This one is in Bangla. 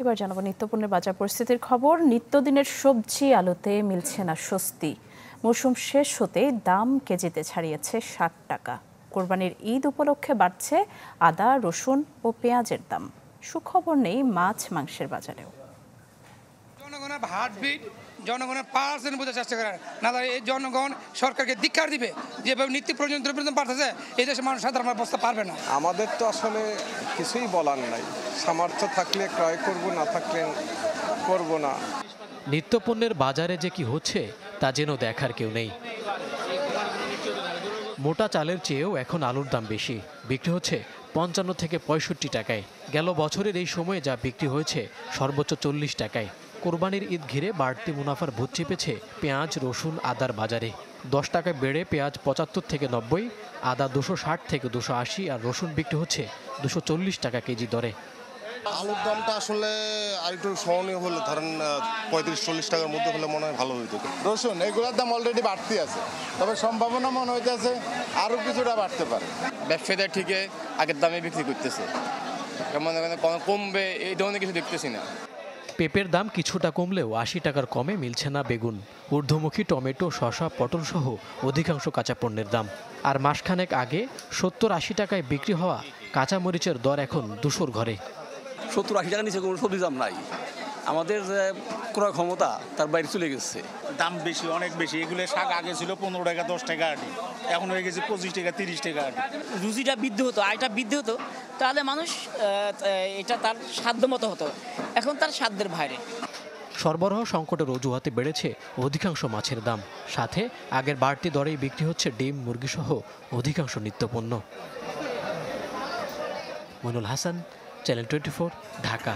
এবার জানাবো নিত্যপণ্যের বাজার পরিস্থিতির খবর। নিত্যদিনের সবজি আলুতে মিলছে না স্বস্তি। মৌসুম শেষ হতেই দাম কেজিতে ছাড়িয়েছে 60 টাকা। কোরবানির ঈদ উপলক্ষে বাড়ছে আদা, রসুন ও পেঁয়াজের দাম। সুখবর নেই মাছ মাংসের বাজারেও। জনগণের হার্টবিট, জনগণের পার্সেন্ট বোঝার চেষ্টা করে না, এই জনগণ সরকারকে ধিক্কার দিবে। যেভাবে নিত্য প্রয়োজন দ্রব্য বাড়তেছে, এই দেশে মানুষ সাধারণ বসতে পারবে না। আমাদের তো আসলে কিছুই বলার নাই, সামর্থ্য থাকলে ক্রয় করব, না থাকলে করব না। নিত্যপণ্যের বাজারে যে কি হচ্ছে তা যেন দেখার কেউ নেই। মোটা চালের চেয়েও এখন আলুর দাম বেশি, বিক্রি হচ্ছে 55 থেকে 65 টাকায়। গেল বছরের এই সময়ে যা বিক্রি হয়েছে সর্বোচ্চ 40 টাকায়। কোরবানির ঈদ ঘিরে বাড়তি মুনাফার ভূত চেপেছে পেঁয়াজ, রসুন, আদার বাজারে। 10 টাকায় বেড়ে পেঁয়াজ 75 থেকে 90, আদা 260 থেকে 280 আর রসুন বিক্রি হচ্ছে 240 টাকা কেজি দরে। আলুর দামটা আসলে আরেকটু সহনীয় হলে, ধরেন 35-40 টাকার মধ্যে হলে মনে হয় ভালো হইতো। রসুন এগুলোর দাম অলরেডি বাড়তি আছে, তবে সম্ভাবনা মনে হইতেছে আরও কিছুটা বাড়তে পারে। ব্যবসায়ীরা ঠিকই আগের দামে বিক্রি করতেছে, মনে কমবে এই ধরনের কিছু দেখতেছি না। পেঁপের দাম কিছুটা কমলেও 80 টাকার কমে মিলছে না বেগুন, ঊর্ধ্বমুখী টমেটো, শসা, পটল সহ অধিকাংশ কাঁচা পণ্যের দাম। আর মাসখানেক আগে 70-80 টাকায় বিক্রি হওয়া কাঁচামরিচের দর এখন 200 ঘরে। 70-80 টাকা নিচে কোনো সবজি দাম নাই। আমাদের যে ক্রয় ক্ষমতা তার বাইরে চলে গেছে। দাম বেশি, অনেক বেশি। এগুলো শাক আগে ছিল 15 টাকা 10 টাকা আটি, এখন হয়ে গেছে 25 টাকা 30 টাকা আটি। রুজিটা বৃদ্ধি হতো, আয়টা বৃদ্ধি হতো, তাহলে মানুষ এটা তার সাধ্য মতো হতো। এখন তার সাধ্যের বাইরে। সরবরাহ সংকটের অজুহাতে বেড়েছে অধিকাংশ মাছের দাম, সাথে আগের বাড়তি দরেই বিক্রি হচ্ছে ডিম, মুরগি সহ অধিকাংশ নিত্যপণ্য। মইনুল হাসান, চ্যানেল 24, ঢাকা।